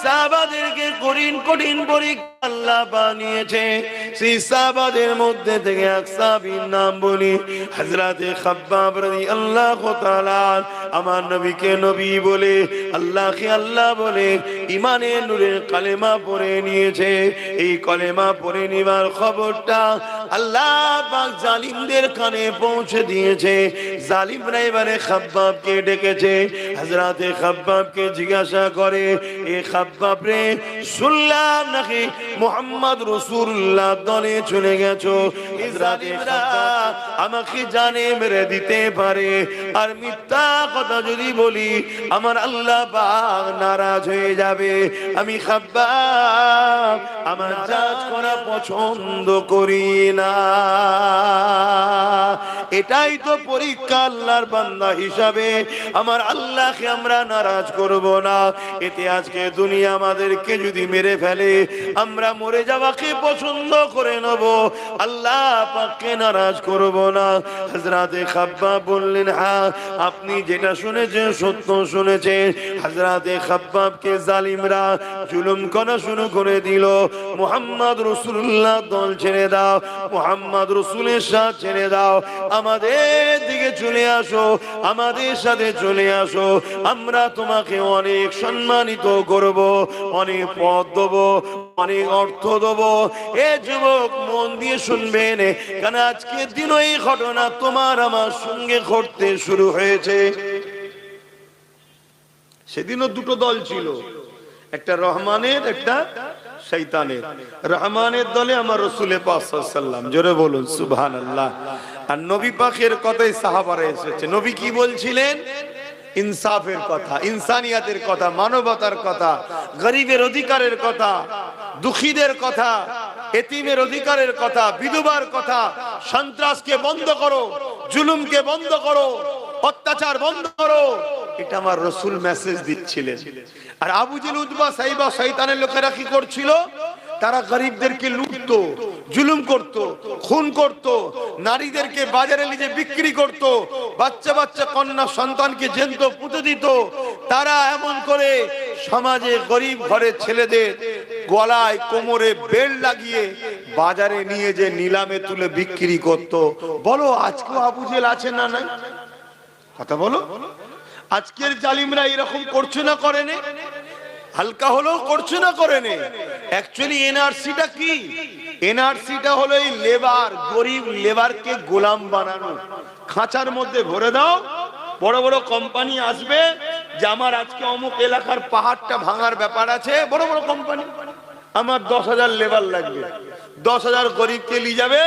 সাহাবাদেরকে কঠিন কঠিন পরীক্ষা আল্লাহ বানিয়েছে। সেই সাহাবাদের মধ্যে থেকে এক সাহাবীর নাম বলি, হযরতে খাব্বাব রাদিয়াল্লাহু তাআলা। আমার নবীকে নবী বলে, আল্লাহকে আল্লাহ বলে ঈমানের নূরের কালেমা পড়ে নিয়েছে। এই কালেমা পড়ে নেবার খবরটা আল্লাহ পাক জালিমদের কানে পৌঁছে দিয়েছে। জালিমরা এবারে খাব্বাবকে ডেকেছে। হযরতে খাব্বাবকে জিজ্ঞাসা করে, এ খাব্বাব রে, শুনলাম নাকি মুহাম্মদ রাসূলুল্লাহ দলে চলে গেছো। জালিমরা আমাকে জানে মেরে দিতে পারে, আর মিথ্যা কথা যদি বলি আমার আল্লাহ পাক নারাজ হয়ে যাবে। আমি খাব্বাব আমার জাজ করা পছন্দ করি না। এটাই তো পরীক্ষা আল্লাহর বান্দা হিসাবে। আমার আল্লাহকে আমরা নারাজ করব না। এতে আজকে দুনিয়া আমাদেরকে যদি মেরে ফেলে, আমরা মরে যাওয়াকে পছন্দ করে নেব, আল্লাহ পাককে নারাজ করব না। হযরতে খাব্বাব বললেন, হ্যাঁ আপনি যেটা শুনেছেন সত্য শুনেছেন। হযরতে খাব্বাবকে জালিমরা জুলুম করা শুরু করে দিল। মুহাম্মদ রাসূলুল্লাহ দল ছেড়ে দাও, মুহাম্মদ রাসূলের সাথে ছেড়ে দাও, আমাদের দিকে চলে আসো, আমাদের সাথে চলে আসো, আমরা তোমাকে অনেক সম্মানিত করব, অনেক পদ দেব, অনেক অর্থ দেব। এ যুবক মন দিয়ে শুনবেন, কারণ আজকের দিন এই ঘটনা তোমার আমার সঙ্গে ঘটতে শুরু হয়েছে। সেদিনও দুটো দল ছিল, একটা রহমানের, একটা শয়তানের। রহমানের দলে আমার রাসূল পাক সাল্লাল্লাহু আলাইহি ওয়াসাল্লাম, জোরে বলুন সুবহানাল্লাহ। আর নবী পাকের কথাই সাহাবারা এসেছে। নবী কি বলছিলেন? ইনসাফের কথা, ইনসানিয়াতের কথা, মানবতার কথা, গরিবের অধিকারের কথা, দুঃখীদের কথা, এতিমের অধিকারের কথা, বিধবার কথা। সন্ত্রাসকে বন্ধ করো, জুলুমকে বন্ধ করো, অত্যাচার বন্ধ করো। এটা আমার রাসূল মেসেজ দিচ্ছিলেন। আর আবু জেহেল, উতবা, সাইবা, শয়তানের লোকেরা কি করছিল? তারা গরিবদেরকে লুটতো, জুলুম করত, খুন করত, নারীদেরকে বাজারে নিয়ে বিক্রি করত, বাচ্চা বাচ্চা কন্যা সন্তানকে জ্যান্ত পুঁতে দিত। তারা এমন করে সমাজে গরিব ঘরের ছেলেদের গলায় কোমরে বেল্ট লাগিয়ে বাজারে নিয়ে যে নিলামে তুলে বিক্রি করত। বলো আজকেও আবু জেহেল আছে না নাই? কথা বলো। আজকের জালিমরা এরকম করছে না করে না? হালকা হলেও করছে না করে না? অ্যাকচুয়ালি এনআরসিটা কি? এনআরসিটা হলো এই লেবার, গরিব লেবারকে গোলাম বানানো। খাঁচার মধ্যে ভরে দাও, বড় বড় কোম্পানি আসবে যে আমার আজকে অমুক এলাকার পাহাড়টা ভাঙার ব্যাপার আছে, বড় বড় কোম্পানি, আমার 10,000 লেবার লাগবে, 10,000 গরিবকে নিয়ে যাবে,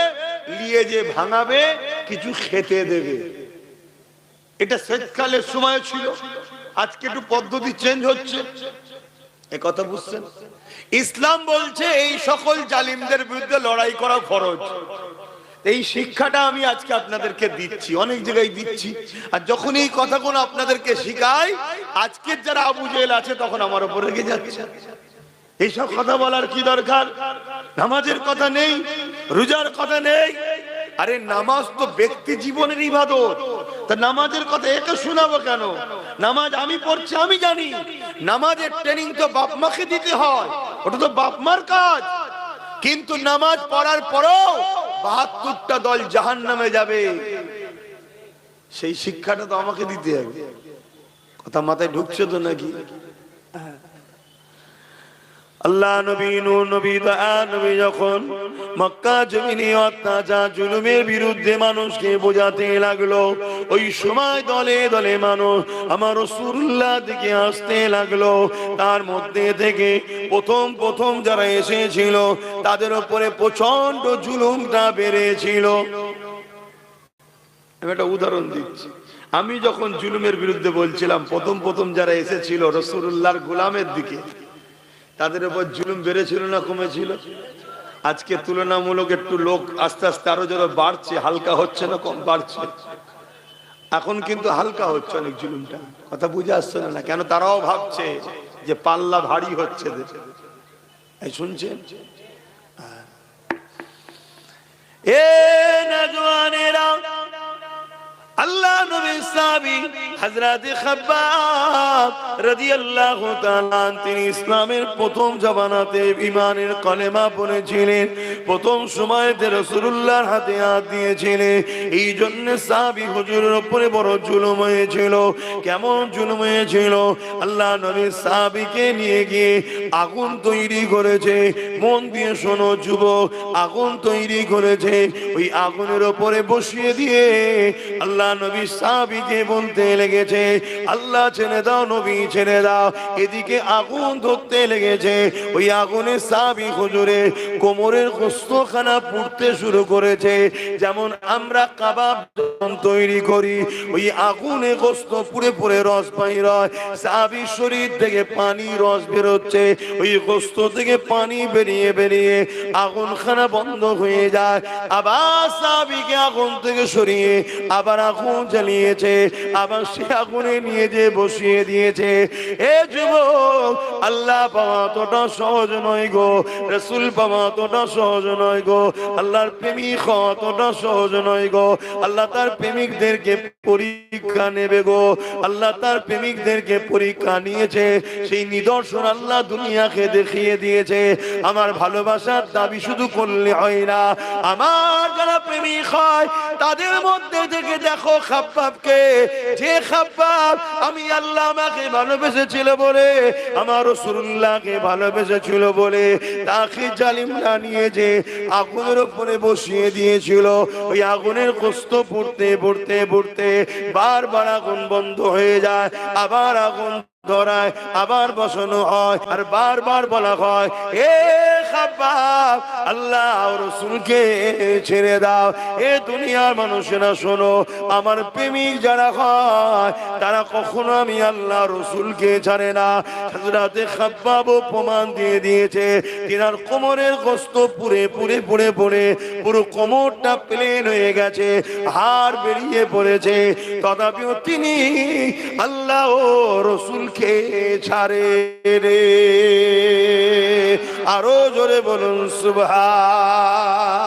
নিয়ে যে ভাঙাবে, কিছু খেতে দেবে। এটা শেষকালের সময় ছিল, আজকে একটু পদ্ধতি চেঞ্জ হচ্ছে। এ কথা বুঝছেন? ইসলাম বলছে এই সকল জালিমদের বিরুদ্ধে লড়াই করা ফরজ। এই শিক্ষাটা আমি আজকে আপনাদেরকে দিচ্ছি, অনেক জায়গায় দিচ্ছি। আর যখন এই কথাগুলো আপনাদেরকে শিখাই, আজকের যারা আবু জেহেল আছে তখন আমার উপর রেগে যাচ্ছে। এইসব কথা বলার কি দরকার? নামাজের কথা নেই, রোজার কথা নেই। আরে নামাজ তো ব্যক্তি জীবনের ইবাদত, তা নামাজের কথা একে শোনাবো কেন? নামাজ আমি পড়ছি, আমি জানি নামাজের ট্রেনিং তো বাপ মাকে দিতে হয়, ওটা তো বাপ মার কাজ। কিন্তু নামাজ পড়ার পরও 72টা দল জাহান্নামে যাবে, সেই শিক্ষাটা তো আমাকে দিতে হবে। কথা মাথায় ঢুকছে তো নাকি? আল্লাহ নবী নূহ নবী নবী যখন মক্কা জমিনে অত্যাচার জুলুমের বিরুদ্ধে মানুষকে বোঝাতে লাগলো, ওই সময় দলে দলে মানুষ আমার রাসূলুল্লাহ দিকে আসতে লাগলো। তার মধ্যে থেকে প্রথম যারা এসেছিল তাদের উপরে প্রচন্ড জুলুমটা বেড়েছিল। আমি একটা উদাহরণ দিচ্ছি। আমি যখন জুলুমের বিরুদ্ধে বলছিলাম, প্রথম যারা এসেছিল রাসূলুল্লাহর গোলামের দিকে, তাদের উপর জুলুম বেড়েছিল না কমেছিল? আজকে তুলনামূলক একটু লোক আস্তে আস্তে আরো যারা বাড়ছে, হালকা হচ্ছে না কম বাড়ছে? এখন কিন্তু হালকা হচ্ছে অনেক জুলুমটা। কথা বুঝে আসছে না? কেন? তারাও ভাবছে যে পাল্লা ভারী হচ্ছে। এই শুনছেন? এ নওজওয়ানেরা, আল্লাহ নবীর সাহাবী হযরত খাব্বাব রাদিয়াল্লাহু তাআলা তিনি ইসলামের প্রথম জামানাতে ঈমানের কলেমা পড়েছিলেন, প্রথম সময়তে রাসূলুল্লাহর হাতে হাত দিয়েছিলেন। এই জন্য সাহাবী হুজুরের উপরে বড় জুলুম হয়েছিল। কেমন জুলুম হয়েছিল? আল্লাহ নবীর সাহাবীকে নিয়ে গিয়ে আগুন তৈরি করেছে। মন দিয়ে শোনো যুবক, আগুন তৈরি করেছে। ওই আগুনের উপরে বসিয়ে দিয়ে আল্লাহ নবী সাহাবীকে বলতে লেগেছে, আল্লাহ ছেড়ে দাও, নবী ছেড়ে দাও। এদিকে আগুন ধরতে লেগেছে। ওই আগুনে সাহাবী হুজুরে কোমরের গোশতখানা পুড়তে শুরু করেছে। যেমন আমরা কাবাব তৈরি করি, ওই আগুনে গোশত পুড়ে পুড়ে রস বাইর হয়। সাহাবীর শরীর থেকে পানি রস বেরোচ্ছে। ওই গোশত থেকে পানি বেরিয়ে বেরিয়ে আগুনখানা বন্ধ হয়ে যায়। আবার সাহাবীকে আগুন থেকে সরিয়ে আবার আগুন জ্বালিয়েছে, আবার সে আগুনে নিয়ে যে বসিয়ে দিয়েছে। এ যুবক, আল্লাহ পাওয়া তোটা সহজ নয় গো, রাসূল পাওয়া তোটা সহজ নয় গো, আল্লাহর প্রেমিক হওয়া তোটা সহজ নয় গো। আল্লাহ তার প্রেমিকদেরকে পরীক্ষা নেবে গো। আল্লাহ তার প্রেমিকদেরকে পরীক্ষা নিয়েছে, সেই নিদর্শন আল্লাহ দুনিয়াকে দেখিয়ে দিয়েছে। আমার ভালোবাসার দাবি শুধু করলে হয় না, আমার যারা প্রেমিক হয় তাদের মধ্যে থেকে দেখো খাব্বাবকে, যে খাব্বাব আমি আল্লাহ আমাকে ভালোবেসেছিল বলে, আমার রাসূলুল্লাহকে ভালোবেসেছিল বলে তাকে জালিমরা নিয়ে যে আগুনের উপরে বসিয়ে দিয়েছিল। ওই আগুনের কষ্ট পড়তে পড়তে পড়তে বারবার আগুন বন্ধ হয়ে যায়, আবার আগুন ধরায়, আবার বসানো হয়, আর বারবার বলা হয়, এ খাব্বাব আল্লাহ রাসূলকে ছেড়ে দাও। এ দুনিয়ার মানুষেরা শোনো, আমার প্রেমিক যারা হয় তারা কখনো আমি আল্লাহ রাসূলকে ছাড়ে না। হযরতে খাব্বাব প্রমাণ দিয়ে দিয়েছে, তিনার কোমরের গোশত পুড়ে পুড়ে পুড়ে পুড়ে পুরো কোমরটা প্লেন হয়ে গেছে, হাড় বেরিয়ে পড়েছে, তথাপিও তিনি আল্লাহ ও রাসূলকে ছাড়ে রে। আরো জোরে বলুন সুবহান।